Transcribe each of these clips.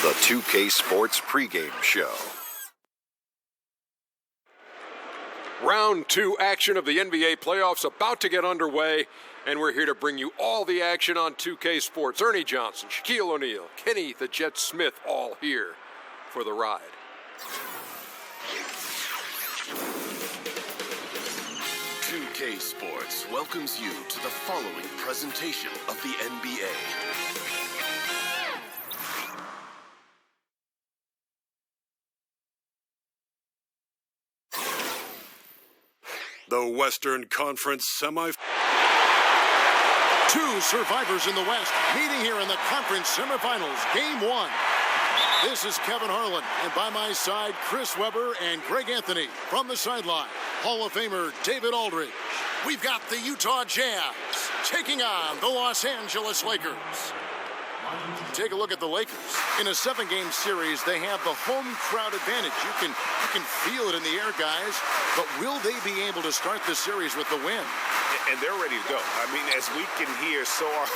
The 2K Sports pregame show. Round 2 action of the NBA playoffs about to get underway, and we're here to bring you all the action on 2K Sports. Ernie Johnson, Shaquille O'Neal, Kenny the Jet Smith, all here for the ride. K Sports welcomes you to the following presentation of the NBA. The Western Conference semifinals. Two survivors in the West meeting here in the conference semifinals. Game 1. This is Kevin Harlan, and by my side, Chris Webber and Greg Anthony. From the sideline, Hall of Famer David Aldridge. We've got the Utah Jazz taking on the Los Angeles Lakers. Take a look at the Lakers. In a 7-game series, they have the home crowd advantage. You can feel it in the air, guys. But will they be able to start the series with the win? And they're ready to go. I mean, as we can hear, so are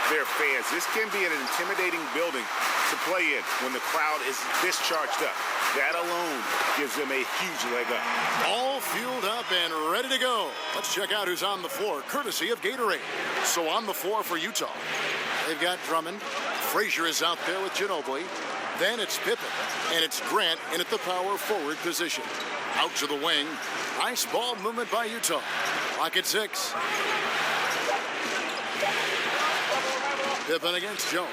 their fans. This can be an intimidating building to play in when the crowd is this charged up. That alone gives them a huge leg up. All fueled up and ready to go. Let's check out who's on the floor, courtesy of Gatorade. So on the floor for Utah, they've got Drummond. Frazier is out there with Ginobili. Then it's Pippen, and it's Grant in at the power forward position. Out to the wing. Nice ball movement by Utah. Clock at 6. Pippen against Jones.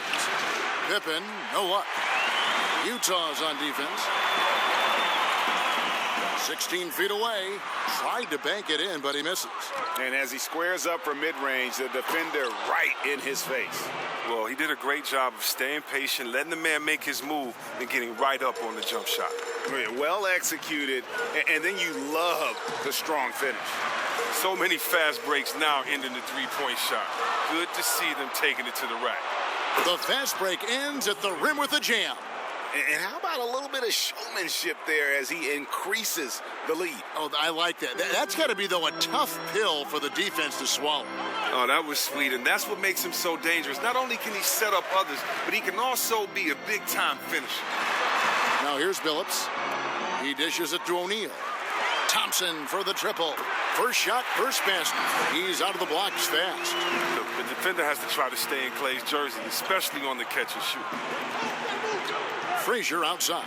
Pippen, no luck. Utah's on defense. 16 feet away. Tried to bank it in, but he misses. And as he squares up for mid-range, the defender right in his face. Well, he did a great job of staying patient, letting the man make his move, and getting right up on the jump shot. Well executed, and then you love the strong finish. So many fast breaks now ending the three-point shot. Good to see them taking it to the rack. The fast break ends at the rim with a jam. And how about a little bit of showmanship there as he increases the lead? Oh, I like that. That's got to be, though, a tough pill for the defense to swallow. Oh, that was sweet, and that's what makes him so dangerous. Not only can he set up others, but he can also be a big-time finisher. Now here's Billups. He dishes it to O'Neal. Thompson for the triple. First shot, first basket. He's out of the blocks fast. Look, the defender has to try to stay in Clay's jersey, especially on the catch and shoot. Frazier outside.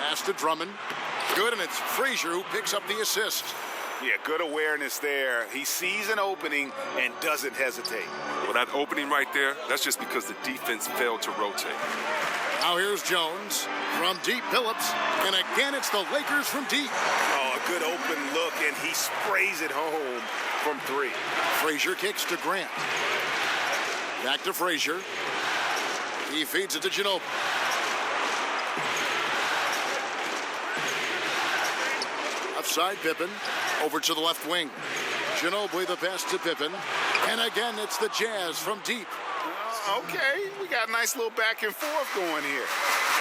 Pass to Drummond. Good, and it's Frazier who picks up the assist. Yeah, good awareness there. He sees an opening and doesn't hesitate. Well, that opening right there, that's just because the defense failed to rotate. Now here's Jones. From deep, Billups. And again, it's the Lakers from deep. Oh, a good open look, and he sprays it home from 3. Frazier kicks to Grant. Back to Frazier. He feeds it to Ginobili. Outside Pippen. Over to the left wing. Ginobili the pass to Pippen. And again, it's the Jazz from deep. Okay, we got a nice little back and forth going here.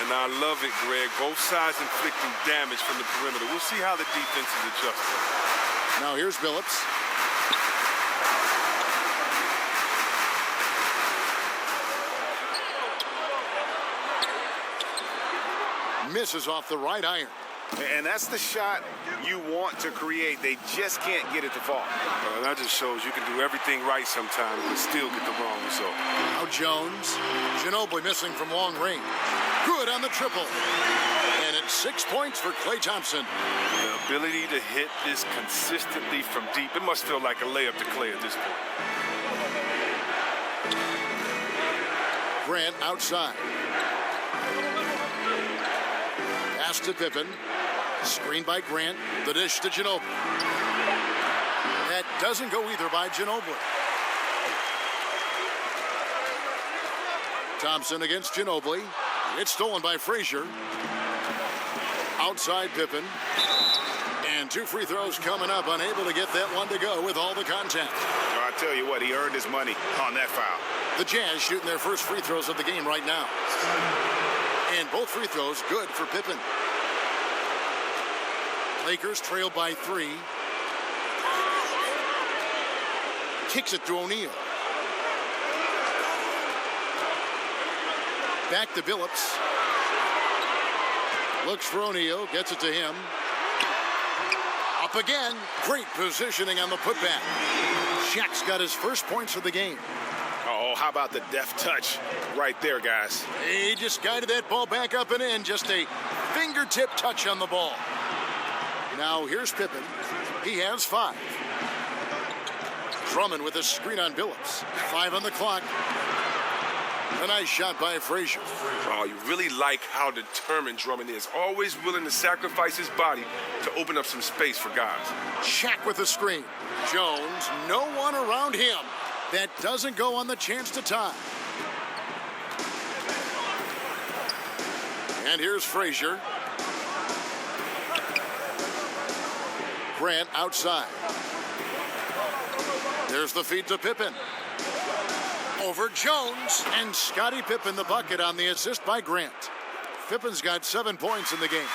And I love it, Greg. Both sides inflicting damage from the perimeter. We'll see how the defense is adjusting. Now here's Billups. Misses off the right iron. And that's the shot you want to create. They just can't get it to fall. That just shows you can do everything right sometimes but still get the wrong result. Now Jones. Ginobili missing from long range. Good on the triple. And it's 6 points for Klay Thompson. The ability to hit this consistently from deep, it must feel like a layup to Klay at this point. Grant outside. Pass to Pippen. Screen by Grant. The dish to Ginobili. That doesn't go either by Ginobili. Thompson against Ginobili. It's stolen by Frazier. Outside Pippen. And 2 free throws coming up. Unable to get that one to go with all the contact. I tell you what, he earned his money on that foul. The Jazz shooting their first free throws of the game right now. And both free throws good for Pippen. Lakers trail by 3. Kicks it to O'Neal. Back to Billups. Looks for O'Neal. Gets it to him. Up again. Great positioning on the putback. Shaq's got his first points of the game. Oh, how about the deft touch right there, guys? He just guided that ball back up and in. Just a fingertip touch on the ball. Now here's Pippen. He has 5. Drummond with a screen on Billups. 5 on the clock. A nice shot by Frazier. Oh, you really like how determined Drummond is. Always willing to sacrifice his body to open up some space for guys. Shaq with the screen. Jones, no one around him. That doesn't go on the chance to tie. And here's Frazier. Grant outside. There's the feed to Pippen. Over Jones. And Scottie Pippen the bucket on the assist by Grant. Pippen's got 7 points in the game.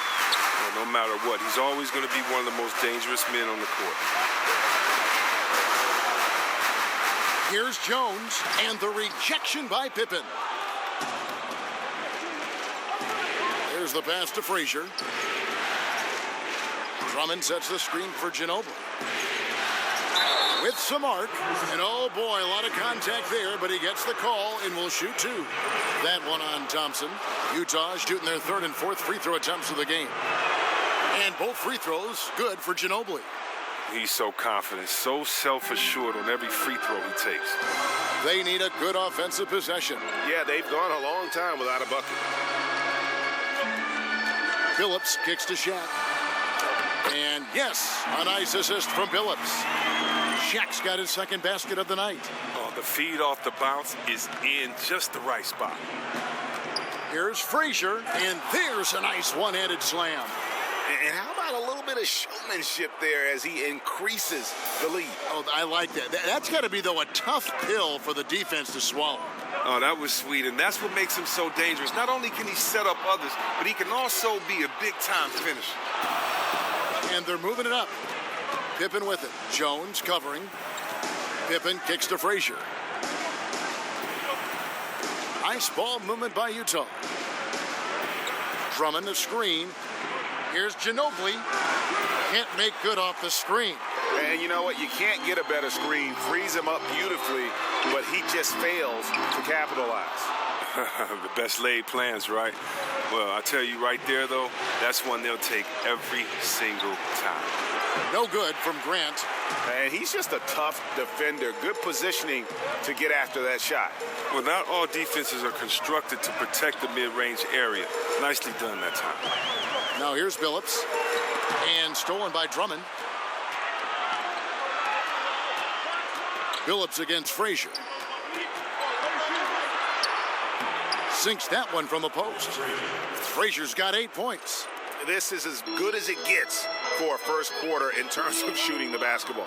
Well, no matter what, he's always going to be one of the most dangerous men on the court. Here's Jones, and the rejection by Pippen. There's the pass to Frazier. Drummond sets the screen for Ginobili. With some arc, and oh boy, a lot of contact there, but he gets the call and will shoot 2. That one on Thompson. Utah shooting their 3rd and 4th free throw attempts of the game. And both free throws good for Ginobili. He's so confident, so self-assured on every free throw he takes. They need a good offensive possession. Yeah, they've gone a long time without a bucket. Billups kicks to Shaq. And yes, a nice assist from Billups. Shaq's got his 2nd basket of the night. Oh, the feed off the bounce is in just the right spot. Here's Frazier, and there's a nice one-handed slam. And how about a little bit of showmanship there as he increases the lead? Oh, I like that. That's got to be, though, a tough pill for the defense to swallow. Oh, that was sweet, and that's what makes him so dangerous. Not only can he set up others, but he can also be a big-time finisher. And they're moving it up. Pippen with it. Jones covering. Pippen kicks to Frazier. Nice ball movement by Utah. Drummond the screen. Here's Ginobili. Can't make good off the screen. And you know what? You can't get a better screen. Frees him up beautifully, but he just fails to capitalize. The best laid plans, right? Well, I tell you right there, though, that's one they'll take every single time. No good from Grant. And he's just a tough defender. Good positioning to get after that shot. Well, not all defenses are constructed to protect the mid-range area. Nicely done that time. Now here's Billups. And stolen by Drummond. Billups against Frazier. Sinks that one from the post. Frazier's got 8 points. This is as good as it gets for a first quarter in terms of shooting the basketball.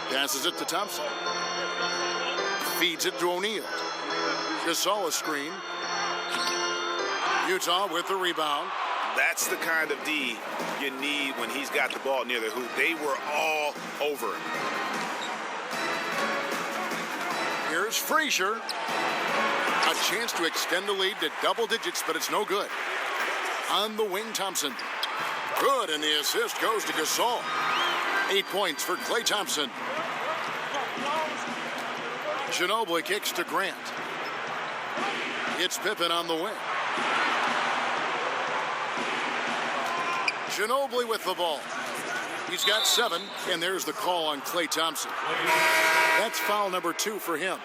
Passes it to Thompson. Feeds it to O'Neal. Gasol a screen. Utah with the rebound. That's the kind of D you need when he's got the ball near the hoop. They were all over him. Here's Frazier. A chance to extend the lead to double digits, but it's no good. On the wing, Thompson. Good, and the assist goes to Gasol. 8 points for Klay Thompson. Ginobili kicks to Grant. It's Pippen on the wing. Ginobili with the ball. He's got 7, and there's the call on Klay Thompson. That's foul number 2 for him.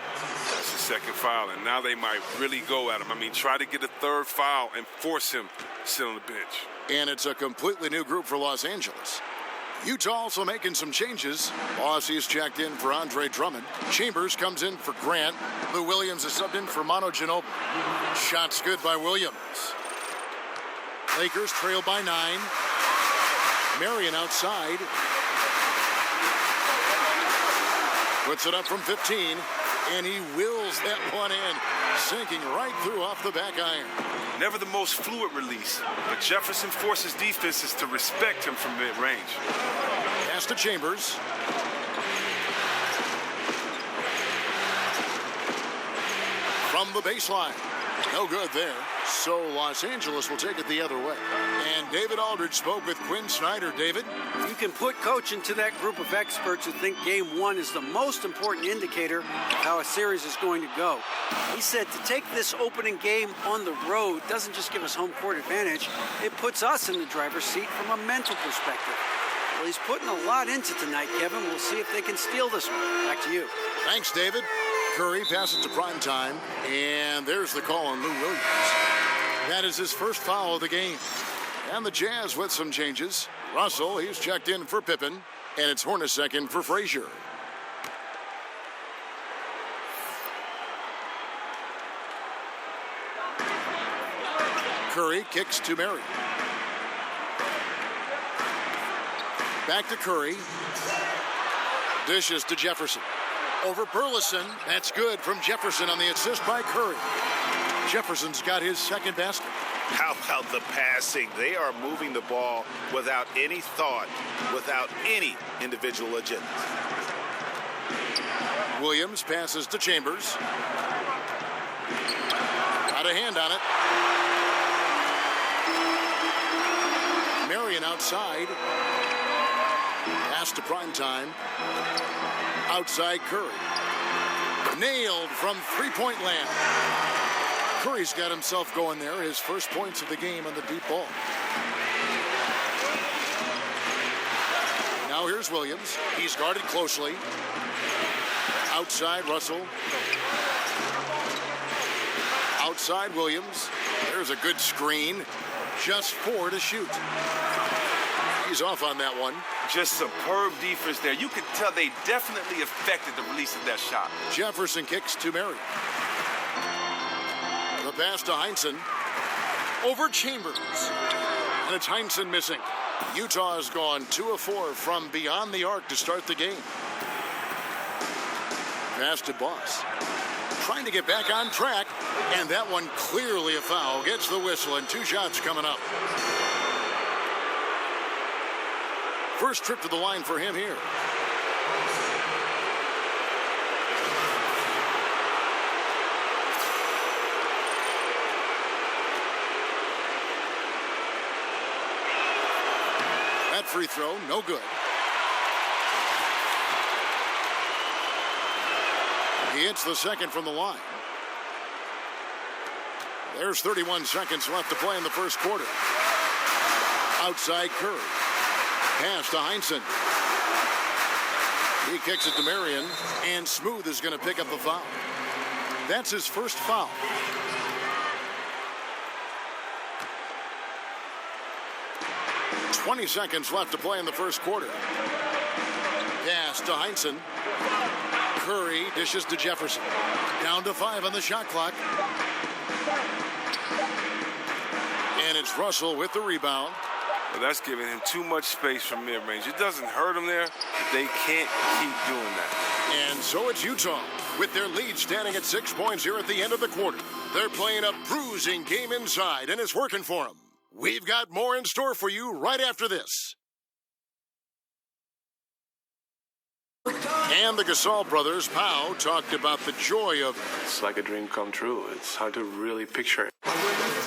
That's the 2nd foul, and now they might really go at him. I mean, try to get a 3rd foul and force him to sit on the bench. And it's a completely new group for Los Angeles. Utah also making some changes. Aussie's checked in for Andre Drummond. Chambers comes in for Grant. Lou Williams is subbed in for Manu Ginobili. Shots good by Williams. Lakers trail by 9. Marion outside. Puts it up from 15, and he wills that one in, sinking right through off the back iron. Never the most fluid release, but Jefferson forces defenses to respect him from mid-range. Pass to Chambers. from the baseline. No good there. So Los Angeles will take it the other way. And David Aldridge spoke with Quinn Snyder. David? You can put Coach into that group of experts who think Game 1 is the most important indicator of how a series is going to go. He said to take this opening game on the road doesn't just give us home court advantage, it puts us in the driver's seat from a mental perspective. Well, he's putting a lot into tonight, Kevin. We'll see if they can steal this one. Back to you. Thanks, David. Curry passes to prime time, and there's the call on Lou Williams. That is his first foul of the game. And the Jazz with some changes. Russell, he's checked in for Pippen, and it's Hornacek in for Frazier. Curry kicks to Murray. Back to Curry. Dishes to Jefferson. Over Burleson. That's good from Jefferson on the assist by Curry. Jefferson's got his second basket. How about the passing? They are moving the ball without any thought, without any individual agenda. Williams passes to Chambers. Got a hand on it. Marion outside. Pass to primetime. Outside Curry. Nailed from three-point land. Curry's got himself going there. His first points of the game on the deep ball. Now here's Williams. He's guarded closely. Outside Russell. Outside Williams. There's a good screen. Just 4 to shoot. He's off on that one. Just superb defense there. You could tell they definitely affected the release of that shot. Jefferson kicks to Murray. The pass to Heinsohn. Over Chambers. And it's Heinsohn missing. Utah has gone 2 of 4 from beyond the arc to start the game. Pass to Boss. Trying to get back on track. And that one clearly a foul. Gets the whistle and 2 shots coming up. First trip to the line for him here. That free throw, no good. He hits the second from the line. There's 31 seconds left to play in the first quarter. Outside Curry. Pass to Heinsohn. He kicks it to Marion, and Smooth is going to pick up the foul. That's his first foul. "20 seconds left to play in the first quarter. Pass to Heinsohn. Curry dishes to Jefferson. Down to 5 on the shot clock. And it's Russell with the rebound. Well, that's giving him too much space from mid-range. It doesn't hurt him there. They can't keep doing that. And so it's Utah, with their lead standing at 6 points here at the end of the quarter. They're playing a bruising game inside, and it's working for them. We've got more in store for you right after this. And the Gasol brothers, Pau, talked about the joy of... It's like a dream come true. It's hard to really picture it.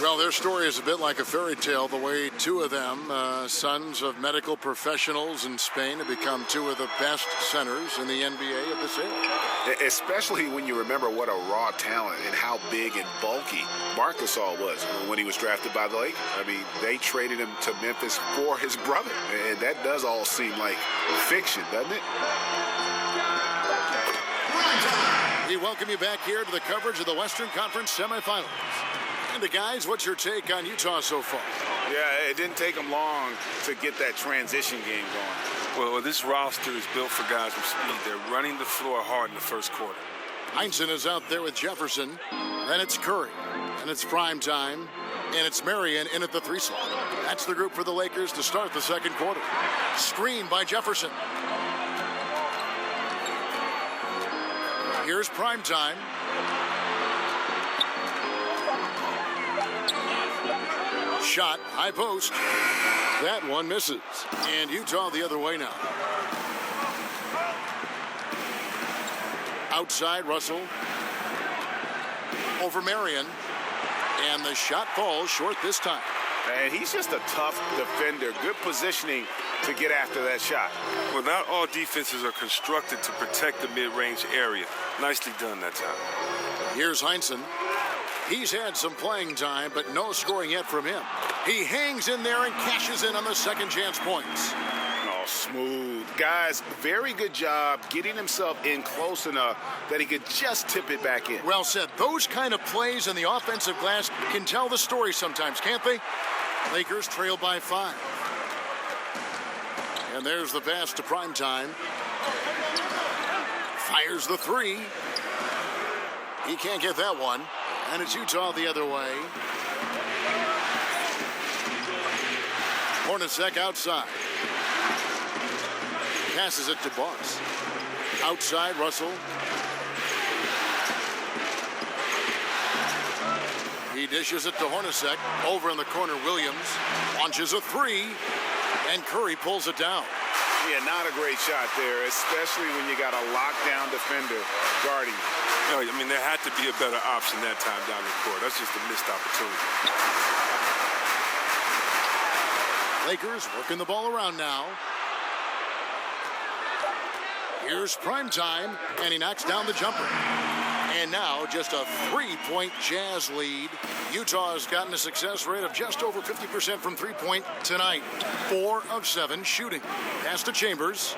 Well, their story is a bit like a fairy tale, the way 2 of them, sons of medical professionals in Spain, have become 2 of the best centers in the NBA of this era. Especially when you remember what a raw talent and how big and bulky Marc Gasol was when he was drafted by the Lakers. I mean, they traded him to Memphis for his brother. And that does all seem like fiction, doesn't it? We welcome you back here to the coverage of the Western Conference semifinals. And guys, what's your take on Utah so far? Yeah, it didn't take them long to get that transition game going. Well, this roster is built for guys with speed. They're running the floor hard in the first quarter. Heinsohn is out there with Jefferson. Then it's Curry. And it's prime time. And it's Marion in at the 3 slot. That's the group for the Lakers to start the second quarter. Screen by Jefferson. Here's prime time. Shot, high post. That one misses. And Utah the other way now. Outside Russell. over Marion. And the shot falls short this time. And he's just a tough defender. Good positioning to get after that shot. Well, not all defenses are constructed to protect the mid-range area. Nicely done that time. Here's Heinsohn. He's had some playing time, but no scoring yet from him. He hangs in there and cashes in on the second chance points. Oh, smooth. Guys, very good job getting himself in close enough that he could just tip it back in. Well said. Those kind of plays in the offensive glass can tell the story sometimes, can't they? Lakers trail by 5. And there's the pass to Primetime. Fires the 3. He can't get that one. And it's Utah the other way. Hornacek outside. Passes it to Boss. Outside, Russell. He dishes it to Hornacek. Over in the corner, Williams. Launches a 3. And Curry pulls it down. Yeah, not a great shot there, especially when you got a lockdown defender guarding you. No, I mean, there had to be a better option that time down the court. That's just a missed opportunity. Lakers working the ball around now. Here's Primetime, and he knocks down the jumper. And now just a 3-point Jazz lead. Utah has gotten a success rate of just over 50% from three-point tonight. 4 of 7 shooting. Pass to Chambers.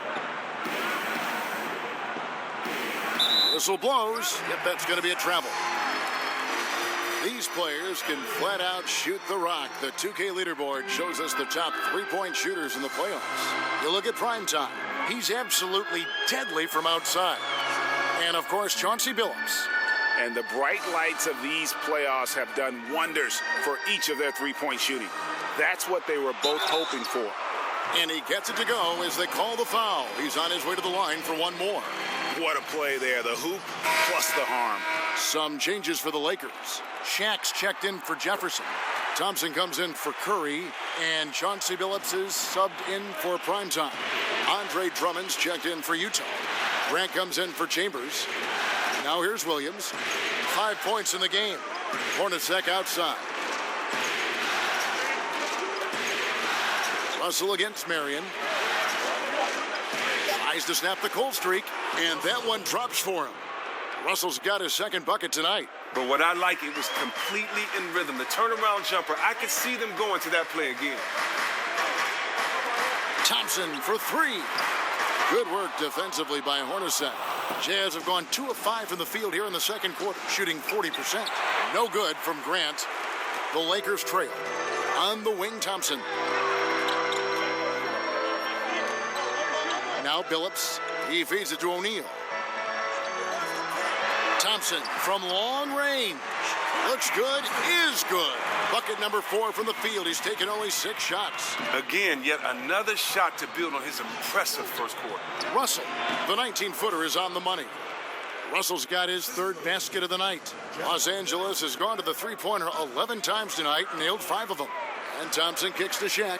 Whistle blows. Yep, that's going to be a travel. These players can flat out shoot the rock. The 2K leaderboard shows us the top 3-point shooters in the playoffs. You look at Primetime. He's absolutely deadly from outside. And, of course, Chauncey Billups. And the bright lights of these playoffs have done wonders for each of their three-point shooting. That's what they were both hoping for. And he gets it to go as they call the foul. He's on his way to the line for one more. What a play there. The hoop plus the harm. Some changes for the Lakers. Shaq's checked in for Jefferson. Thompson comes in for Curry. And Chauncey Billups is subbed in for Primetime. Andre Drummond's checked in for Utah. Grant comes in for Chambers. Now here's Williams. 5 points in the game. Hornacek outside. Russell against Marion. Tries to snap the cold streak, and that one drops for him. Russell's got his second bucket tonight. But what I like, it was completely in rhythm. The turnaround jumper, I could see them going to that play again. Thompson for 3. Good work defensively by Hornacek. Jazz have gone 2 of 5 from the field here in the second quarter, shooting 40%. No good from Grant. The Lakers trail. On the wing, Thompson. Now Billups. He feeds it to O'Neal. Thompson from long range. Looks good, is good. Bucket number 4 from the field. He's taken only 6 shots. Again, yet another shot to build on his impressive first quarter. Russell, the 19-footer, is on the money. Russell's got his 3rd basket of the night. Los Angeles has gone to the three-pointer 11 times tonight and nailed 5 of them. And Thompson kicks to Shaq.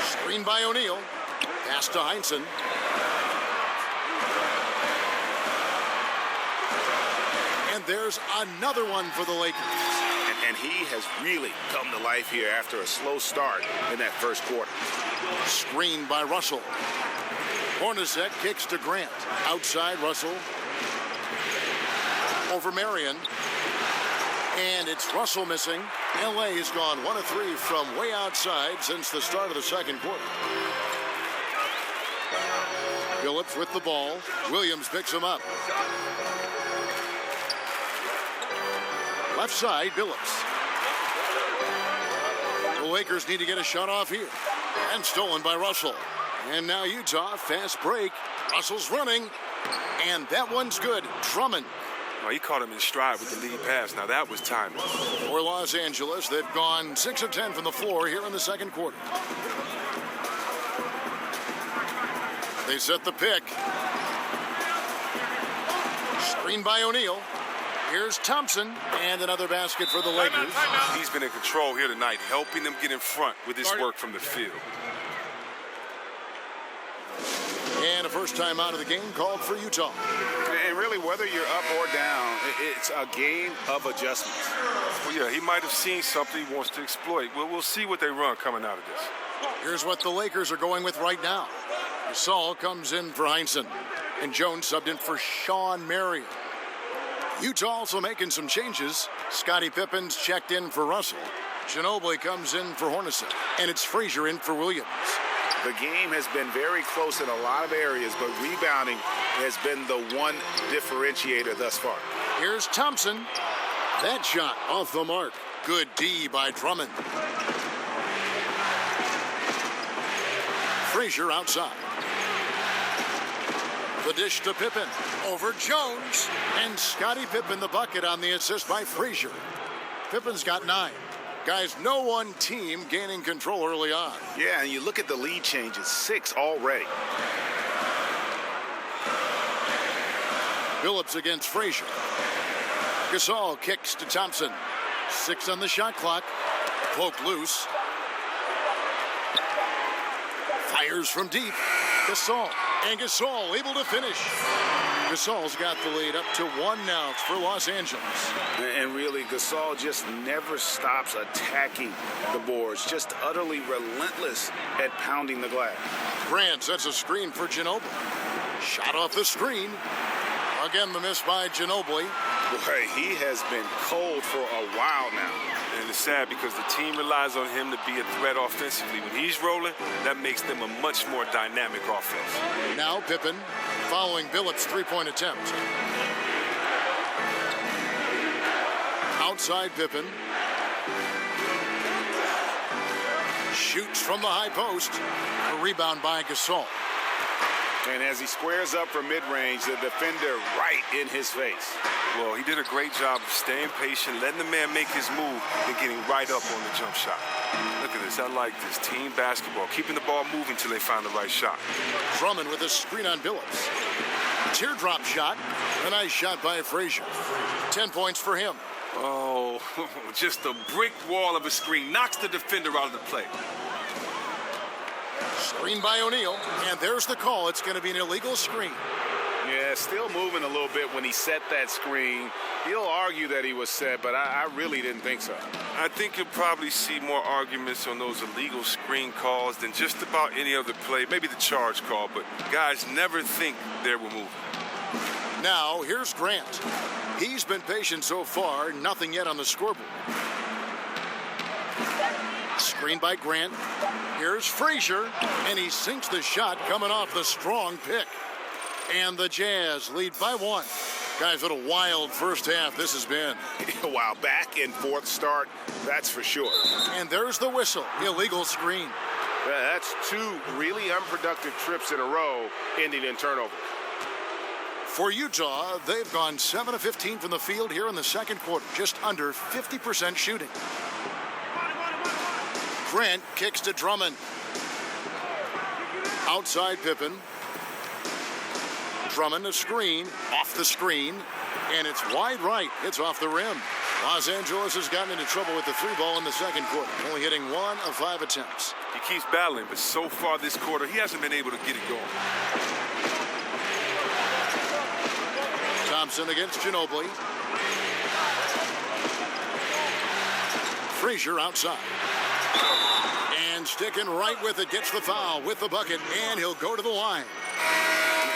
Screen by O'Neal. Pass to Heinsohn. And there's another one for the Lakers. And he has really come to life here after a slow start in that first quarter. Screen by Russell. Hornacek kicks to Grant. Outside, Russell. Over Marion. And it's Russell missing. LA has gone 1 of 3 from way outside since the start of the second quarter. Billups with the ball. Williams picks him up. Left side, Billups. The Lakers need to get a shot off here. And stolen by Russell. And now Utah, fast break. Russell's running. And that one's good. Drummond. Oh, he caught him in stride with the lead pass. Now that was timely. For Los Angeles, they've gone 6 of 10 from the floor here in the second quarter. They set the pick. Screen by O'Neal. Here's Thompson, and another basket for the Lakers. He's been in control here tonight, helping them get in front with his work from the field. And a first time out of the game called for Utah. And really whether you're up or down, it's a game of adjustments. Well, yeah, he might have seen something he wants to exploit. We'll see what they run coming out of this. Here's what the Lakers are going with right now. Gasol comes in for Heinsohn, and Jones subbed in for Sean Marion. Utah also making some changes. Scottie Pippen's checked in for Russell. Ginobili comes in for Hornacek, and it's Frazier in for Williams. The game has been very close in a lot of areas, but rebounding has been the one differentiator thus far. Here's Thompson. That shot off the mark. Good D by Drummond. Frazier outside. The dish to Pippen. Over Jones. And Scottie Pippen the bucket on the assist by Frazier. Pippen's got 9. Guys, no one team gaining control early on. Yeah, and you look at the lead changes, 6 already. Billups against Frazier. Gasol kicks to Thompson. 6 on the shot clock. Poke loose. Fires from deep. Gasol. And Gasol able to finish. Gasol's got the lead up to 1 now for Los Angeles. And really, Gasol just never stops attacking the boards. Just utterly relentless at pounding the glass. Grant sets a screen for Ginobili. Shot off the screen. Again, the miss by Ginobili. Boy, he has been cold for a while now. And it's sad because the team relies on him to be a threat offensively. When he's rolling, that makes them a much more dynamic offense. Now Pippen following Billups' three-point attempt. Outside Pippen. Shoots from the high post. A rebound by Gasol. And as he squares up from mid-range, the defender right in his face. Well, he did a great job of staying patient, letting the man make his move, and getting right up on the jump shot. Look at this. I like this. Team basketball. Keeping the ball moving until they find the right shot. Drummond with a screen on Billups. Teardrop shot. A nice shot by Frazier. 10 points for him. Oh, just a brick wall of a screen. Knocks the defender out of the play. Screen by O'Neal, and there's the call. It's going to be an illegal screen. Yeah, still moving a little bit when he set that screen. He'll argue that he was set, but I really didn't think so. I think you'll probably see more arguments on those illegal screen calls than just about any other play. Maybe the charge call, but guys never think they were moving. Now, here's Grant. He's been patient so far, nothing yet on the scoreboard. Screen by Grant. Here's Frazier, and he sinks the shot coming off the strong pick. And the Jazz lead by 1. Guys, what a wild first half this has been. Wow, back and forth start, that's for sure. And there's the whistle, illegal screen. That's 2 really unproductive trips in a row, ending in turnover. For Utah, they've gone 7 of 15 from the field here in the second quarter, just under 50% shooting. Grant kicks to Drummond. Outside Pippen. Drummond a screen, off the screen, and it's wide right. It's off the rim. Los Angeles has gotten into trouble with the 3-ball in the second quarter, only hitting 1 of 5 attempts. He keeps battling, but so far this quarter, he hasn't been able to get it going. Thompson against Ginobili. Frazier outside. And sticking right with it, gets the foul with the bucket, and he'll go to the line.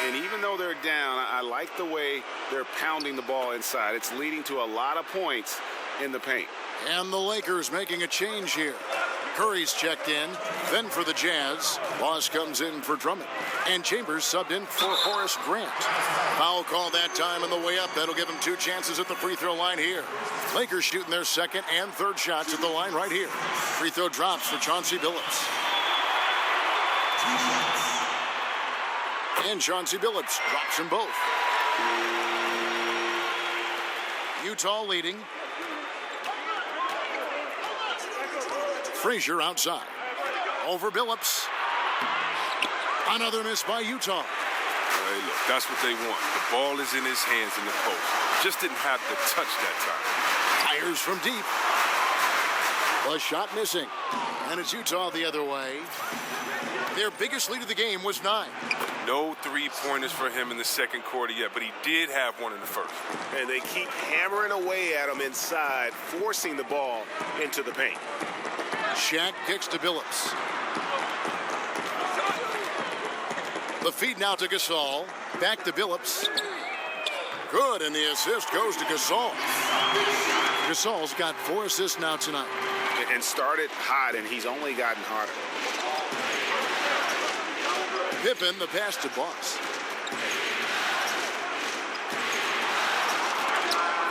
And even though they're down, I like the way they're pounding the ball inside. It's leading to a lot of points in the paint. And the Lakers making a change here. Curry's checked in, then for the Jazz. Boss comes in for Drummond. And Chambers subbed in for Horace Grant. Foul call that time on the way up. That'll give them 2 chances at the free throw line here. Lakers shooting their second and third shots at the line right here. Free throw drops for Chauncey Billups. And Chauncey Billups drops them both. Utah leading. Frazier outside. Over Billups. Another miss by Utah. Hey, look, that's what they want. The ball is in his hands in the post. Just didn't have the touch that time. Fires from deep. A shot missing. And it's Utah the other way. Their biggest lead of the game was 9. No three-pointers for him in the second quarter yet, but he did have one in the first. And they keep hammering away at him inside, forcing the ball into the paint. Shaq kicks to Billups. The feed now to Gasol. Back to Billups. Good, and the assist goes to Gasol. Gasol's got 4 assists now tonight. And started hot, and he's only gotten hotter. Pippen, the pass to Boss.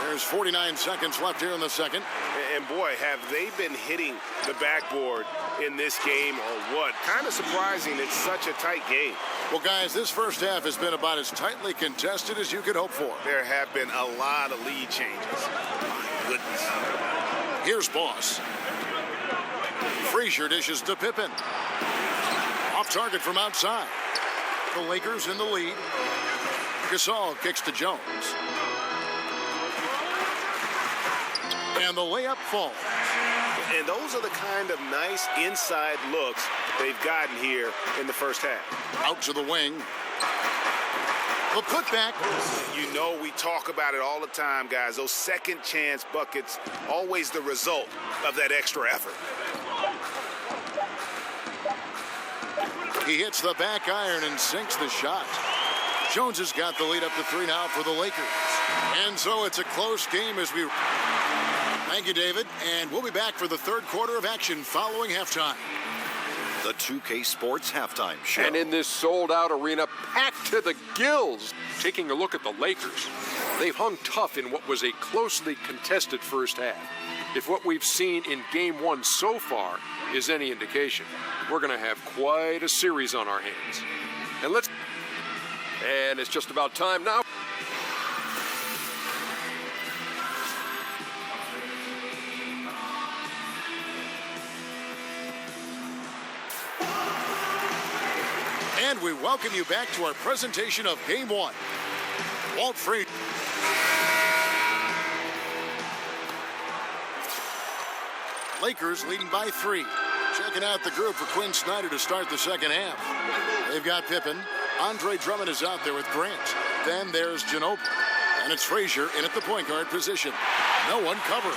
There's 49 seconds left here in the second. And boy, have they been hitting the backboard in this game or what? Kind of surprising it's such a tight game. Well, guys, this first half has been about as tightly contested as you could hope for. There have been a lot of lead changes. My goodness. Here's Boss. Frazier dishes to Pippen. Off target from outside. The Lakers in the lead. Gasol kicks to Jones. And the layup falls. And those are the kind of nice inside looks they've gotten here in the first half. Out to the wing. The putback. You know we talk about it all the time, guys. Those second chance buckets, always the result of that extra effort. He hits the back iron and sinks the shot. Jones has got the lead up to 3 now for the Lakers. And so it's a close game as we... Thank you, David. And we'll be back for the third quarter of action following halftime. The 2K Sports Halftime Show. And in this sold-out arena, packed to the gills, taking a look at the Lakers. They've hung tough in what was a closely contested first half. If what we've seen in Game 1 so far is any indication, we're going to have quite a series on our hands. And it's just about time now. And we welcome you back to our presentation of Game 1. Walt Frazier. Lakers leading by 3. Checking out the group for Quinn Snyder to start the second half. They've got Pippen. Andre Drummond is out there with Grant. Then there's Ginobili. And it's Frazier in at the point guard position. No one covering.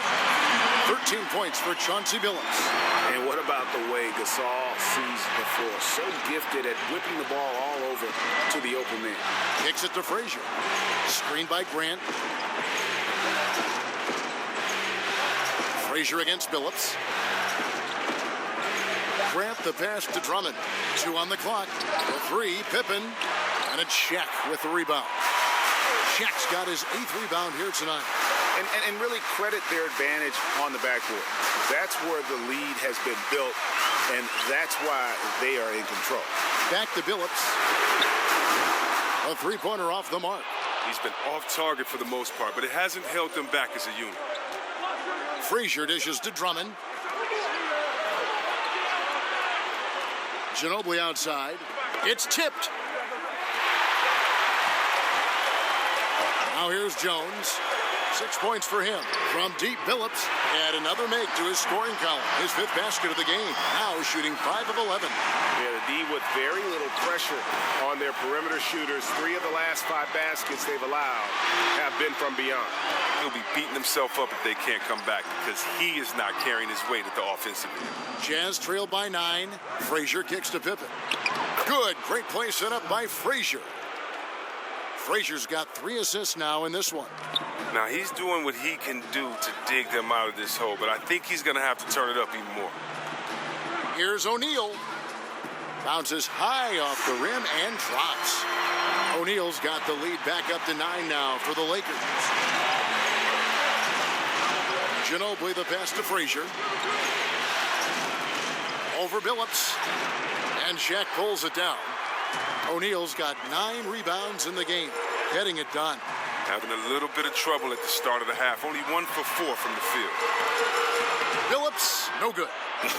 13 points for Chauncey Billups. And what about the way Gasol sees the floor? So gifted at whipping the ball all over to the open man. Kicks it to Frazier. Screened by Grant. Frazier against Billups. Grant the pass to Drummond. 2 on the clock. The 3, Pippen. And it's Shaq with the rebound. Shaq's got his 8th rebound here tonight. And really credit their advantage on the backboard. That's where the lead has been built, and that's why they are in control. Back to Billups. A 3-pointer off the mark. He's been off target for the most part, but it hasn't held them back as a unit. Frazier dishes to Drummond. Ginobili outside. It's tipped. Now here's Jones. 6 points for him. From deep, Billups add another make to his scoring column. His 5th basket of the game. Now shooting 5 of 11. Yeah, the D with very little pressure on their perimeter shooters. 3 of the last 5 baskets they've allowed have been from beyond. He'll be beating himself up if they can't come back because he is not carrying his weight at the offensive end. Jazz trailed by 9. Frazier kicks to Pippen. Good. Great play set up by Frazier. Frazier's got 3 assists now in this one. Now, he's doing what he can do to dig them out of this hole, but I think he's going to have to turn it up even more. Here's O'Neal. Bounces high off the rim and drops. O'Neal's got the lead back up to 9 now for the Lakers. Ginobili the pass to Frazier. Over Billups. And Shaq pulls it down. O'Neal's got 9 rebounds in the game. Getting it done. Having a little bit of trouble at the start of the half. Only 1 for 4 from the field. Billups, no good.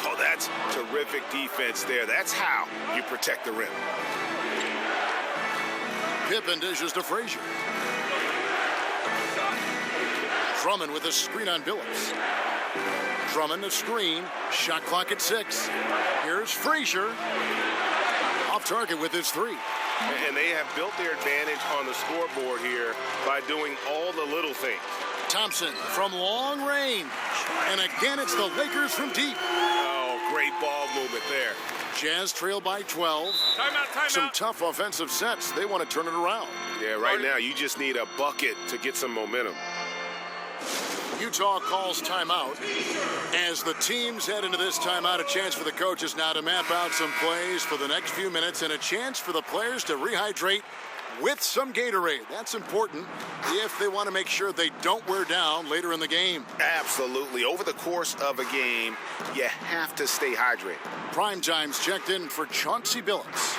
Oh, that's terrific defense there. That's how you protect the rim. Pippen dishes to Frazier. Drummond with a screen on Billups. Drummond a screen. Shot clock at 6. Here's Frazier. Off target with his 3. And they have built their advantage on the scoreboard here by doing all the little things. Thompson from long range. And again, it's the Lakers from deep. Oh, great ball movement there. Jazz trail by 12. Timeout. Some tough offensive sets. They want to turn it around. Yeah, right now you just need a bucket to get some momentum. Utah calls timeout. As the teams head into this timeout, a chance for the coaches now to map out some plays for the next few minutes and a chance for the players to rehydrate with some Gatorade. That's important if they want to make sure they don't wear down later in the game. Absolutely. Over the course of a game, you have to stay hydrated. Primetime's checked in for Chauncey Billups.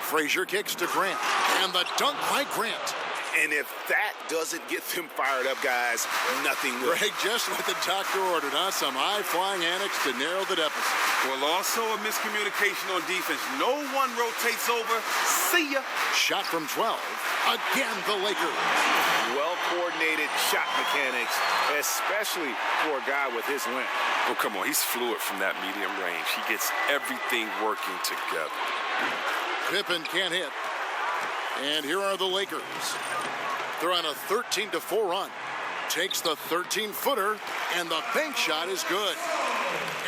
Frazier kicks to Grant. And the dunk by Grant. And if that doesn't get them fired up, guys, nothing will. Greg, just what the doctor ordered, huh? Some high-flying annex to narrow the deficit. Well, also a miscommunication on defense. No one rotates over. See ya. Shot from 12. Again, the Lakers. Well-coordinated shot mechanics, especially for a guy with his length. Oh, come on. He's fluid from that medium range. He gets everything working together. Pippen can't hit. And here are the Lakers. They're on a 13-4 run. Takes the 13-footer, and the bank shot is good.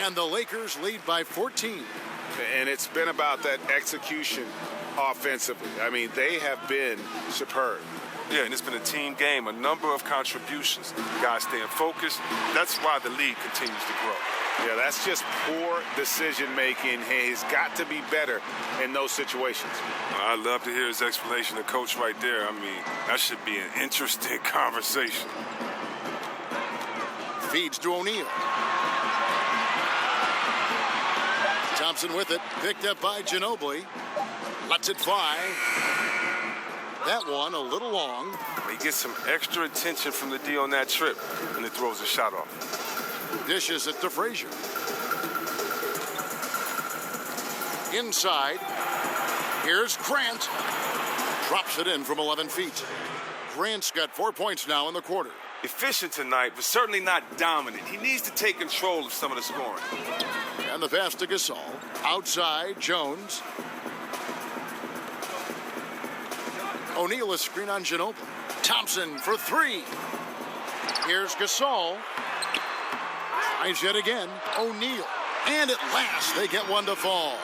And the Lakers lead by 14. And it's been about that execution offensively. I mean, they have been superb. Yeah, and it's been a team game, a number of contributions. Guys staying focused. That's why the league continues to grow. Yeah, that's just poor decision-making. He's got to be better in those situations. I'd love to hear his explanation of Coach right there. I mean, that should be an interesting conversation. Feeds to O'Neal. Thompson with it. Picked up by Ginobili. Lets it fly. That one a little long. He gets some extra attention from the D on that trip, and it throws a shot off. Dishes it to Frazier. Inside. Here's Grant. Drops it in from 11 feet. Grant's got 4 points now in the quarter. Efficient tonight, but certainly not dominant. He needs to take control of some of the scoring. And the pass to Gasol. Outside, Jones. O'Neal a screen on Ginobili. Thompson for three. Here's Gasol. Tries yet again. O'Neal. And at last, they get one to fall.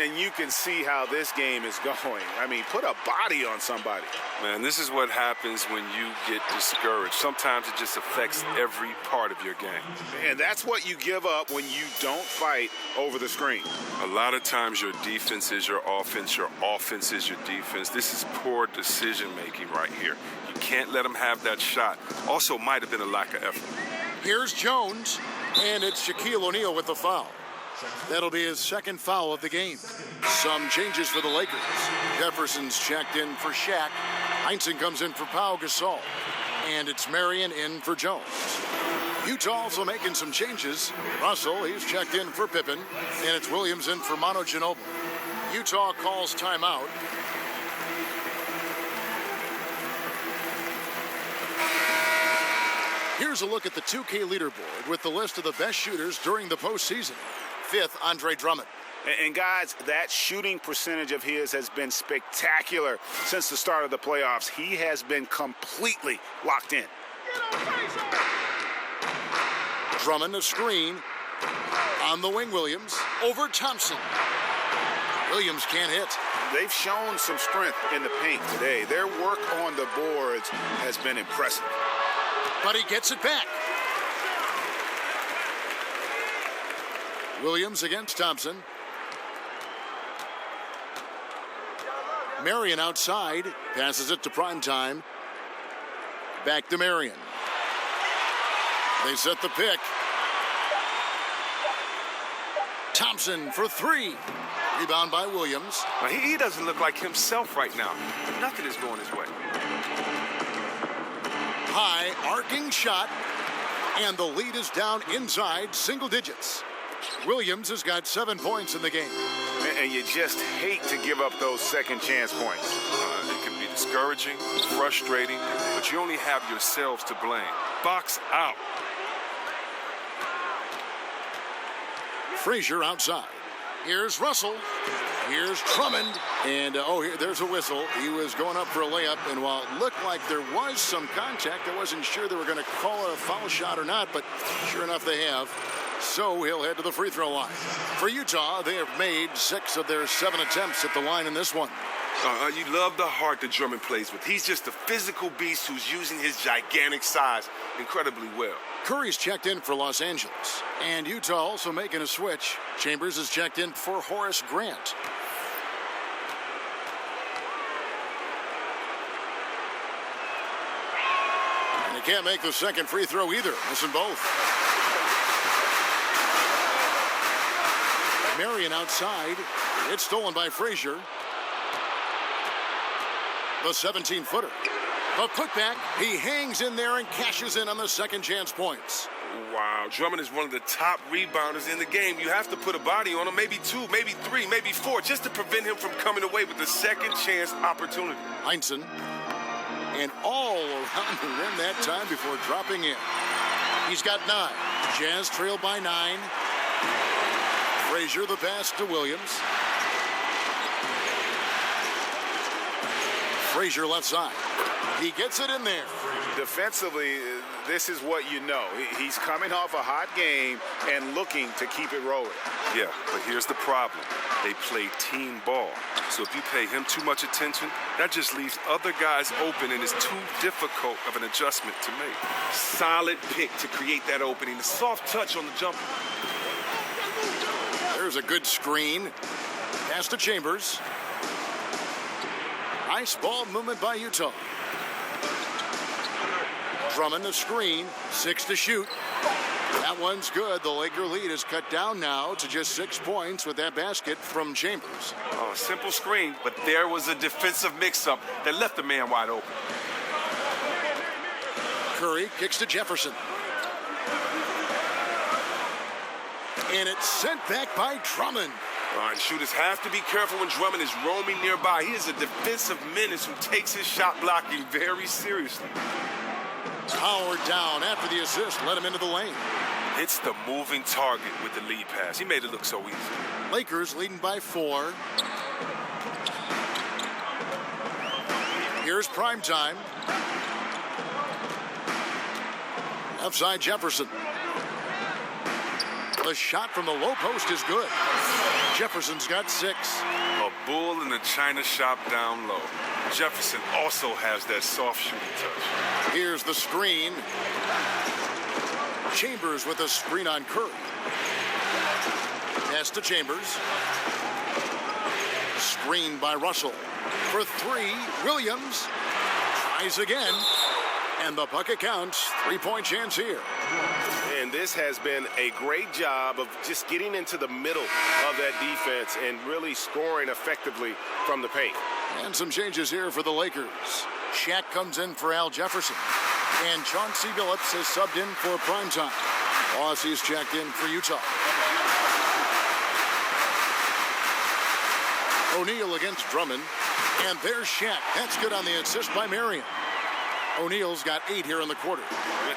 And you can see how this game is going. I mean, put a body on somebody. Man, this is what happens when you get discouraged. Sometimes it just affects every part of your game. And that's what you give up when you don't fight over the screen. A lot of times your defense is your offense is your defense. This is poor decision-making right here. You can't let them have that shot. Also, might have been a lack of effort. Here's Jones, and it's Shaquille O'Neal with the foul. That'll be his second foul of the game. Some changes for the Lakers. Jefferson's checked in for Shaq. Heinsohn comes in for Pau Gasol. And it's Marion in for Jones. Utah also making some changes. Russell, he's checked in for Pippen. And it's Williams in for Manu Ginobili. Utah calls timeout. Here's a look at the 2K leaderboard with the list of the best shooters during the postseason. Fifth, Andre Drummond. And guys, that shooting percentage of his has been spectacular since the start of the playoffs. He has been completely locked in. Drummond a screen. On the wing, Williams. Over Thompson. Williams can't hit. They've shown some strength in the paint today. Their work on the boards has been impressive. But he gets it back. Williams against Thompson. Marion outside. Passes it to Primetime. Back to Marion. They set the pick. Thompson for three. Rebound by Williams. Now, he doesn't look like himself right now. Nothing is going his way. High arcing shot. And the lead is down inside single digits. Williams has got 7 points in the game. And you just hate to give up those second chance points. It can be discouraging, frustrating, but you only have yourselves to blame. Box out. Frazier outside. Here's Russell. Here's Drummond. And, there's a whistle. He was going up for a layup, and while it looked like there was some contact, I wasn't sure they were going to call it a foul shot or not, but sure enough they have. So he'll head to the free throw line. For Utah, they have made 6 of their 7 attempts at the line in this one. You love the heart that Drummond plays with. He's just a physical beast who's using his gigantic size incredibly well. Curry's checked in for Los Angeles. And Utah also making a switch. Chambers is checked in for Horace Grant. And he can't make the second free throw either. Missing both. Marion outside. It's stolen by Frazier. The 17-footer. The putback. He hangs in there and cashes in on the second chance points. Wow, Drummond is one of the top rebounders in the game. You have to put a body on him, maybe 2, maybe 3, maybe 4, just to prevent him from coming away with the second chance opportunity. Heinsohn. And all around the rim that time before dropping in. He's got 9. Jazz trailed by 9. Frazier the pass to Williams. Frazier left side. He gets it in there. Defensively, this is what you know. He's coming off a hot game and looking to keep it rolling. Yeah, but here's the problem. They play team ball. So if you pay him too much attention, that just leaves other guys open and is too difficult of an adjustment to make. Solid pick to create that opening. The soft touch on the jumper. There's a good screen. Pass to Chambers. Nice ball movement by Utah. Drummond the screen. 6 to shoot. That one's good. The Laker lead is cut down now to just 6 points with that basket from Chambers. Oh, simple screen, but there was a defensive mix-up that left the man wide open. Curry kicks to Jefferson. And it's sent back by Drummond. All right, shooters have to be careful when Drummond is roaming nearby. He is a defensive menace who takes his shot blocking very seriously. Howard down after the assist, let him into the lane. Hits the moving target with the lead pass. He made it look so easy. Lakers leading by 4. Here's prime time. Left side Jefferson. The shot from the low post is good. Jefferson's got 6. A bull in the china shop down low. Jefferson also has that soft shooting touch. Here's the screen. Chambers with a screen on Curry. Pass to Chambers. Screen by Russell. For 3, Williams tries again. And the bucket counts. 3-point chance here. And this has been a great job of just getting into the middle of that defense and really scoring effectively from the paint. And some changes here for the Lakers. Shaq comes in for Al Jefferson. And Chauncey Billups is subbed in for primetime. Aussie's checked in for Utah. O'Neal against Drummond. And there's Shaq. That's good on the assist by Marion. O'Neal's got 8 here in the quarter.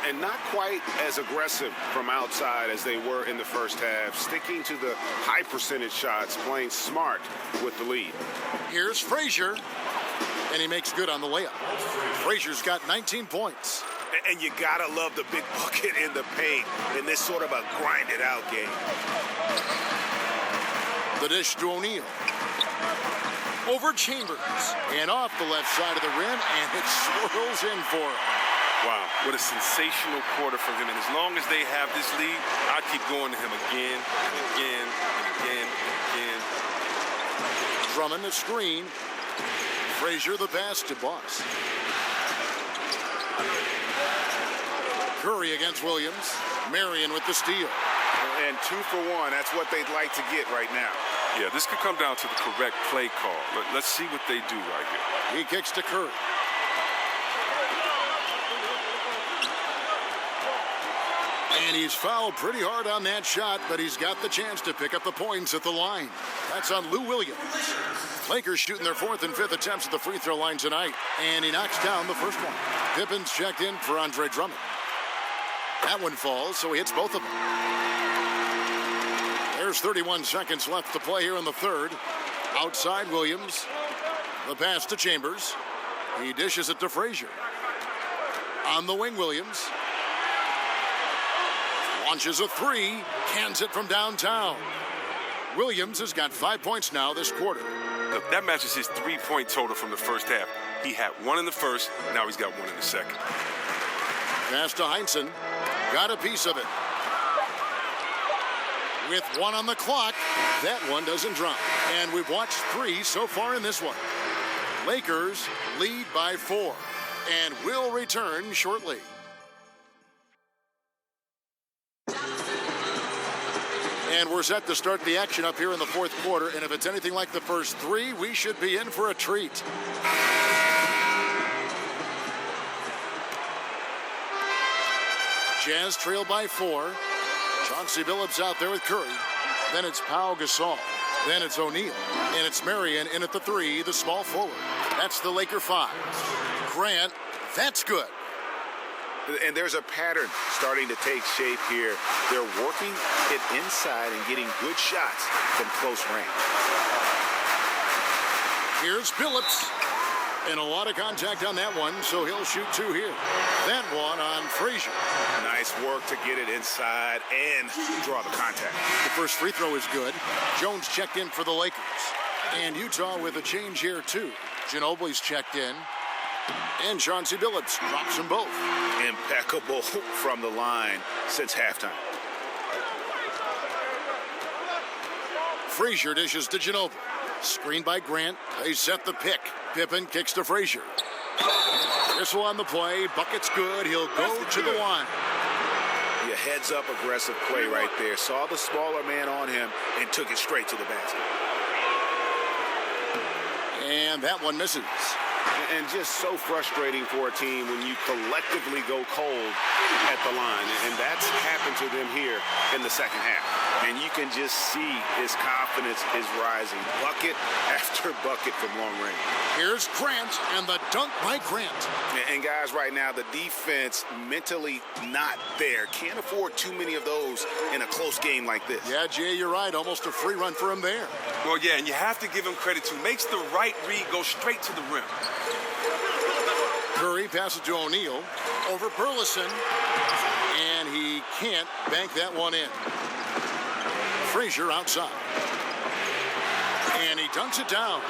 And not quite as aggressive from outside as they were in the first half. Sticking to the high percentage shots, playing smart with the lead. Here's Frazier. And he makes good on the layup. Frazier's got 19 points. And you gotta love the big bucket in the paint in this sort of a grinded out game. The dish to O'Neal. Over Chambers. And off the left side of the rim, and it swirls in for him. Wow, what a sensational quarter for him. And as long as they have this lead, I keep going to him again and again and again and again. Drummond the screen. Frazier the pass to Boss. Curry against Williams. Marion with the steal. And 2 for 1. That's what they'd like to get right now. Yeah, this could come down to the correct play call. Let's see what they do right here. He kicks to Curry. And he's fouled pretty hard on that shot, but he's got the chance to pick up the points at the line. That's on Lou Williams. Lakers shooting their 4th and 5th attempts at the free throw line tonight. And he knocks down the first one. Pippin's checked in for Andre Drummond. That one falls, so he hits both of them. There's 31 seconds left to play here in the third. Outside Williams. The pass to Chambers. He dishes it to Frazier. On the wing, Williams. Launches a three. Cans it from downtown. Williams has got 5 points now this quarter. Look, that matches his 3-point total from the first half. He had one in the first, now he's got one in the second. Pass to Heinsohn. Got a piece of it. With 1 on the clock, that one doesn't drop. And we've watched 3 so far in this one. Lakers lead by 4 and will return shortly. And we're set to start the action up here in the fourth quarter. And if it's anything like the first 3, we should be in for a treat. Jazz trail by 4. Chauncey Billups out there with Curry. Then it's Pau Gasol. Then it's O'Neal. And it's Marion in at the 3, the small forward. That's the Laker 5. Grant, that's good. And there's a pattern starting to take shape here. They're working it inside and getting good shots from close range. Here's Billups. And a lot of contact on that one, so he'll shoot 2 here. That one on Frazier. Nice work to get it inside and draw the contact. The first free throw is good. Jones checked in for the Lakers. And Utah with a change here, too. Ginobili's checked in. And Chauncey Billups drops them both. Impeccable from the line since halftime. Frazier dishes to Ginobili. Screened by Grant. They set the pick. Pippen kicks to Frazier. Whistle on the play. Bucket's good. He'll go to the line. Yeah, heads up aggressive play right there. Saw the smaller man on him and took it straight to the basket. And that one misses. And just so frustrating for a team when you collectively go cold at the line. And that's happened to them here in the second half. And you can just see his confidence is rising. Bucket after bucket from long range. Here's Grant and the dunk by Grant. And guys, right now, the defense mentally not there. Can't afford too many of those in a close game like this. Yeah, Jay, you're right. Almost a free run for him there. Well, yeah, and you have to give him credit, too. Makes the right read go straight to the rim. Curry passes to O'Neal over Burleson, and he can't bank that one in. Frazier outside, and he dunks it down.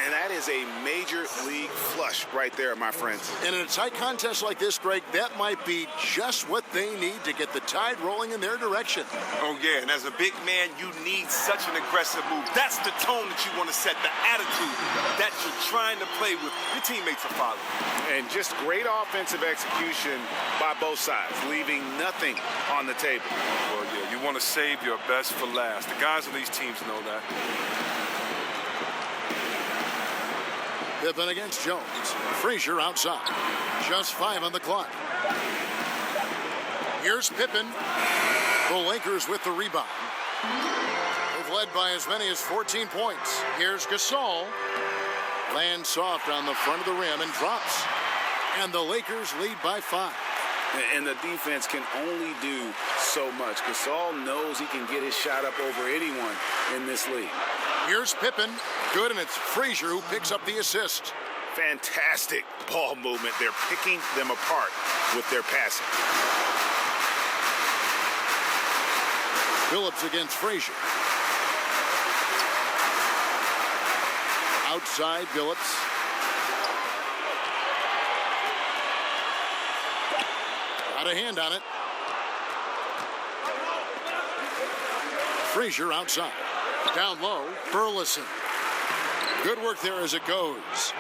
And that is a major league flush right there, my friends. And in a tight contest like this, Greg, that might be just what they need to get the tide rolling in their direction. Oh, yeah, and as a big man, you need such an aggressive move. That's the tone that you want to set, the attitude that you're trying to play with. Your teammates are following. And just great offensive execution by both sides, leaving nothing on the table. Well, yeah, you want to save your best for last. The guys on these teams know that. Pippen against Jones. Frazier outside. Just 5 on the clock. Here's Pippen. The Lakers with the rebound. They've led by as many as 14 points. Here's Gasol. Lands soft on the front of the rim and drops. And the Lakers lead by 5. And the defense can only do so much. Gasol knows he can get his shot up over anyone in this league. Here's Pippen. Good, and it's Frazier who picks up the assist. Fantastic ball movement. They're picking them apart with their passing. Billups against Frazier. Outside Billups. Got a hand on it. Frazier outside. Down low, Burleson. Good work there as it goes.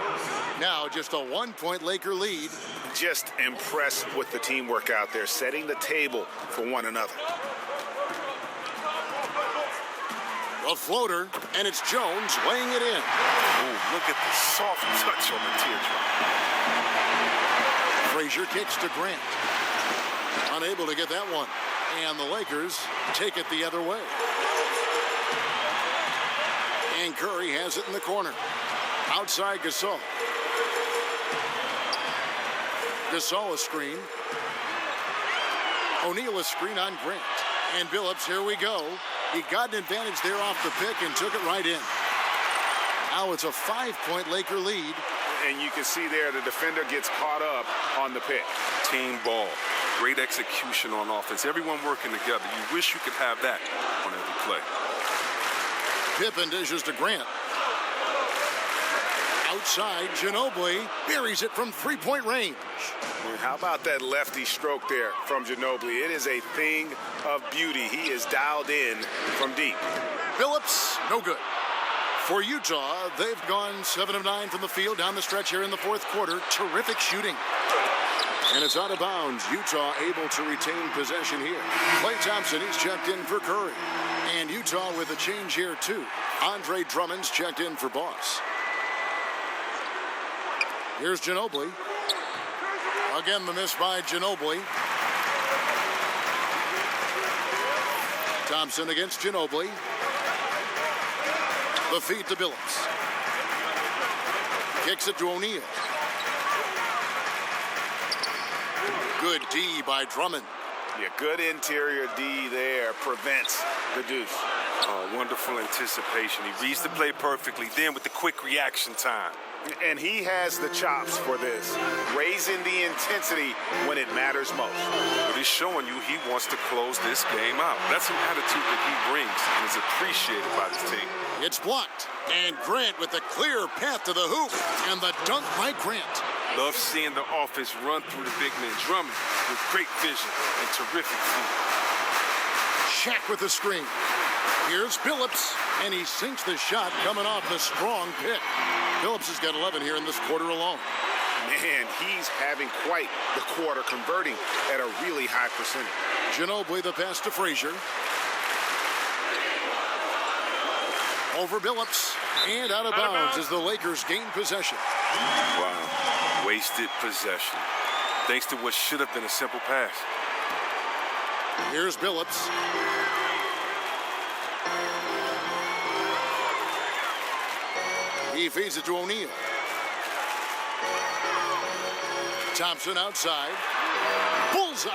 Now just a 1-point Laker lead. Just impressed with the teamwork out there, setting the table for one another. A floater, and it's Jones laying it in. Oh, look at the soft touch on the teardrop. Frazier kicks to Grant. Unable to get that one. And the Lakers take it the other way. And Curry has it in the corner. Outside Gasol. Gasol a screen. O'Neal a screen on Grant. And Billups, here we go. He got an advantage there off the pick and took it right in. Now it's a 5-point Laker lead. And you can see there the defender gets caught up on the pick. Team ball. Great execution on offense. Everyone working together. You wish you could have that on every play. Pippen dishes to Grant. Outside, Ginobili buries it from 3-point range. How about that lefty stroke there from Ginobili? It is a thing of beauty. He is dialed in from deep. Billups, no good. For Utah, they've gone 7 of 9 from the field down the stretch here in the fourth quarter. Terrific shooting. And it's out of bounds. Utah able to retain possession here. Klay Thompson, he's checked in for Curry. And Utah with a change here, too. Andre Drummond's checked in for Boss. Here's Ginobili. Again, the miss by Ginobili. Thompson against Ginobili. The feed to Billups. Kicks it to O'Neal. Good D by Drummond. Yeah, good interior D there prevents the deuce. Wonderful anticipation. He reads the play perfectly, then with the quick reaction time. And he has the chops for this, raising the intensity when it matters most. But he's showing you he wants to close this game out. That's an attitude that he brings and is appreciated by his team. It's blocked. And Grant with a clear path to the hoop. And the dunk by Grant. Love seeing the offense run through the big man. Drummond with great vision and terrific feet. Shaq with the screen. Here's Billups, and he sinks the shot coming off the strong pick. Billups has got 11 here in this quarter alone. Man, he's having quite the quarter, converting at a really high percentage. Ginobili the pass to Frazier. Over Billups, and out of bounds as the Lakers gain possession. Wow, wasted possession. Thanks to what should have been a simple pass. Here's Billups. He feeds it to O'Neal. Thompson outside. Bullseye.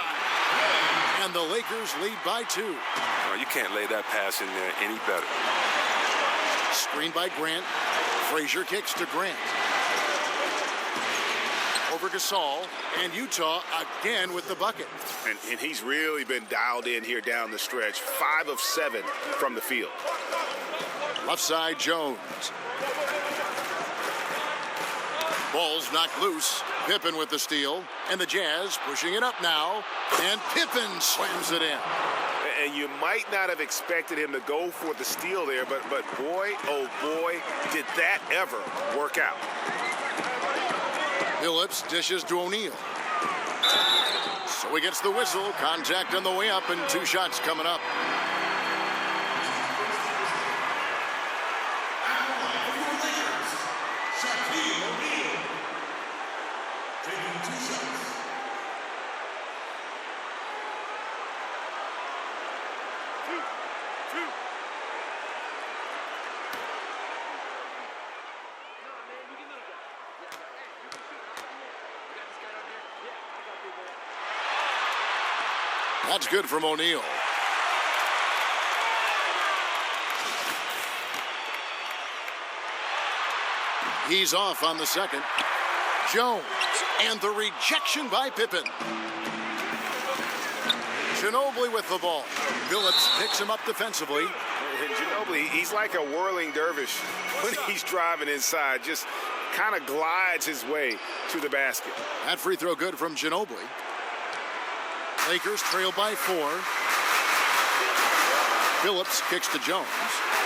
And the Lakers lead by 2. You can't lay that pass in there any better. Screen by Grant. Frazier kicks to Grant. Over Gasol. And Utah again with the bucket. And he's really been dialed in here down the stretch. 5 of 7 from the field. Left side, Jones. Ball's knocked loose. Pippen with the steal. And the Jazz pushing it up now. And Pippen slams it in. And you might not have expected him to go for the steal there, but boy, oh boy, did that ever work out. Billups dishes to O'Neal. So he gets the whistle. Contact on the way up and 2 shots coming up. That's good from O'Neal. He's off on the second. Jones, and the rejection by Pippen. Ginobili with the ball. Billups picks him up defensively. And Ginobili, he's like a whirling dervish when he's driving inside. Just kind of glides his way to the basket. That free throw good from Ginobili. Lakers trail by 4. Billups kicks to Jones.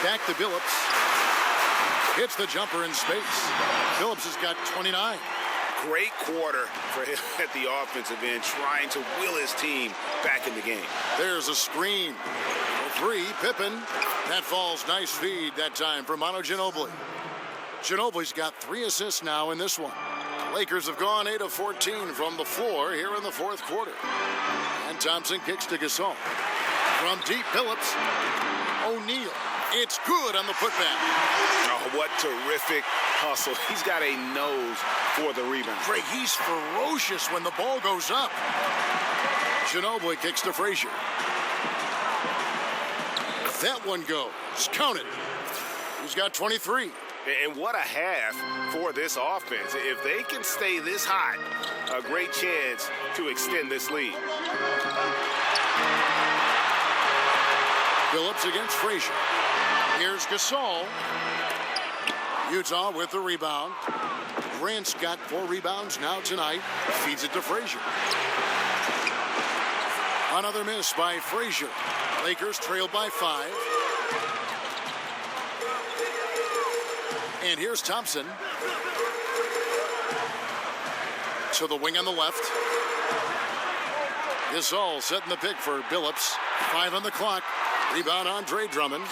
Back to Billups. Hits the jumper in space. Billups has got 29. Great quarter for him at the offensive end, trying to will his team back in the game. There's a screen. For 3, Pippen. That falls. Nice feed that time for Manu Ginobili. Ginobili's got 3 assists now in this one. Lakers have gone 8 of 14 from the floor here in the fourth quarter. And Thompson kicks to Gasol. From deep, Billups. O'Neal. It's good on the putback. Oh, what terrific hustle. He's got a nose for the rebound. Greg, he's ferocious when the ball goes up. Ginobili kicks to Frazier. That one goes. Count it. He's got 23. And what a half for this offense. If they can stay this hot, a great chance to extend this lead. Phillips against Frazier. Here's Gasol. Utah with the rebound. Grant's got 4 rebounds now tonight. Feeds it to Frazier. Another miss by Frazier. Lakers trail by 5. And here's Thompson. To the wing on the left. Gasol setting the pick for Billups. 5 on the clock. Rebound Andre Drummond.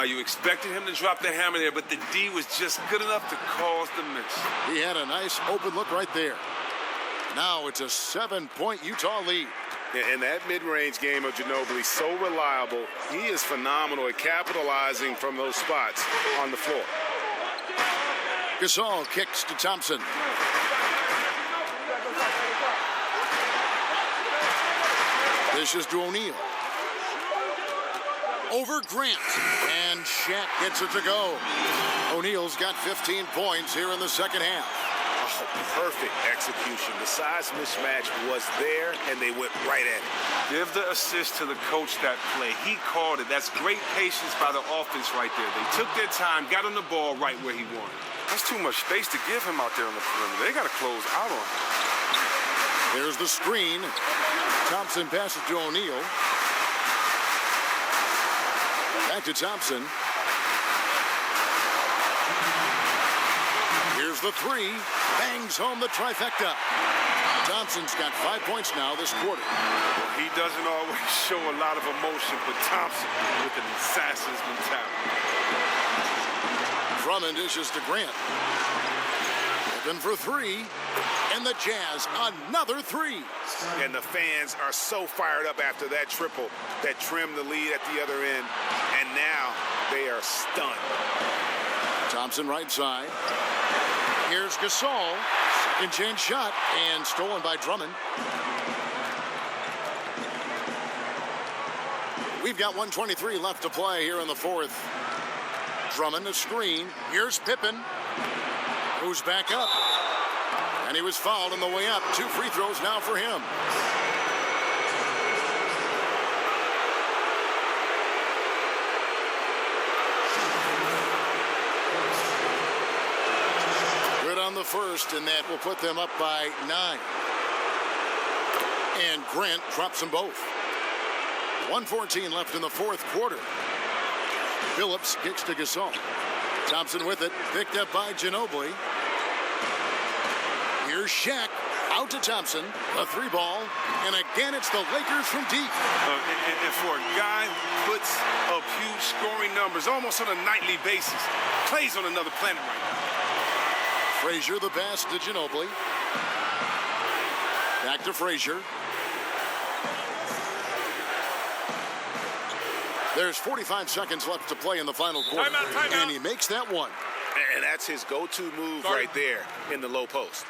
You expected him to drop the hammer there, but the D was just good enough to cause the miss. He had a nice open look right there. Now it's a 7-point Utah lead. And that mid-range game of Ginobili, so reliable. He is phenomenal at capitalizing from those spots on the floor. Gasol kicks to Thompson. This is to O'Neal. Over Grant. And Shaq gets it to go. O'Neal's got 15 points here in the second half. Oh, perfect execution. The size mismatch was there, and they went right at it. Give the assist to the coach that play. He called it. That's great patience by the offense right there. They took their time, got on the ball right where he wanted. That's too much space to give him out there on the perimeter. They got to close out on him. There's the screen. Thompson passes to O'Neal. Back to Thompson. Here's the 3. Bangs home the trifecta. Thompson's got 5 points now this quarter. Well, he doesn't always show a lot of emotion, but Thompson with an assassin's mentality. Drummond dishes to Grant. Looking for 3. And the Jazz, another 3. And the fans are so fired up after that triple that trimmed the lead at the other end. And now they are stunned. Thompson right side. Here's Gasol. Second chance shot and stolen by Drummond. We've got 1:23 left to play here in the fourth. Drummond a screen. Here's Pippen. Goes back up. And he was fouled on the way up. 2 free throws now for him. Good on the first, and that will put them up by 9. And Grant drops them both. 1:14 left in the fourth quarter. Phillips kicks to Gasol. Thompson with it, picked up by Ginobili. Here's Shaq, out to Thompson, a 3-ball, and again it's the Lakers from deep. And for a guy who puts up huge scoring numbers almost on a nightly basis, plays on another planet right now. Frazier the pass to Ginobili. Back to Frazier. There's 45 seconds left to play in the final quarter. Timeout. And he makes that one. And that's his go-to move right there in the low post.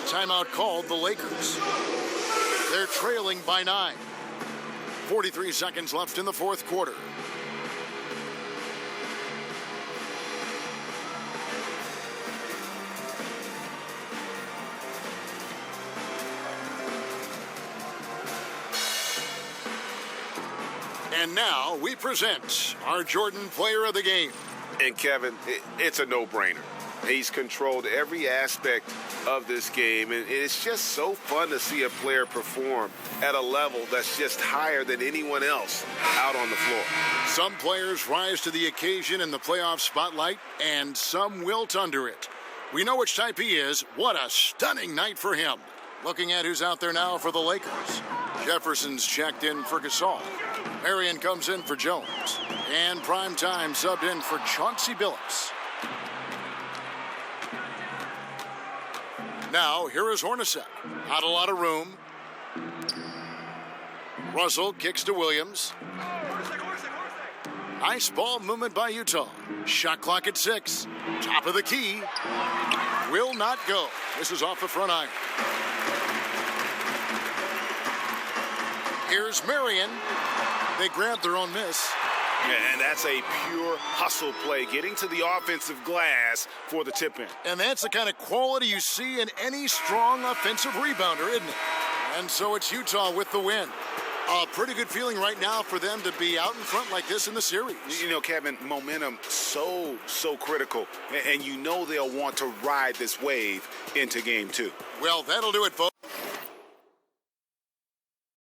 Timeout called the Lakers. They're trailing by 9. 43 seconds left in the fourth quarter. And now we present our Jordan Player of the Game. And Kevin, it's a no-brainer. He's controlled every aspect of this game, and it's just so fun to see a player perform at a level that's just higher than anyone else out on the floor. Some players rise to the occasion in the playoff spotlight, and some wilt under it. We know which type he is. What a stunning night for him. Looking at who's out there now for the Lakers. Jefferson's checked in for Gasol. Marion comes in for Jones. And Primetime subbed in for Chauncey Billups. Now, here is Hornacek. Not a lot of room. Russell kicks to Williams. Nice ball movement by Utah. Shot clock at 6. Top of the key. Will not go. This is off the front iron. Here's Marion. They grabbed their own miss. And that's a pure hustle play, getting to the offensive glass for the tip-in. And that's the kind of quality you see in any strong offensive rebounder, isn't it? And so it's Utah with the win. A pretty good feeling right now for them to be out in front like this in the series. You know, Kevin, momentum so critical. And you know they'll want to ride this wave into game 2. Well, that'll do it, folks.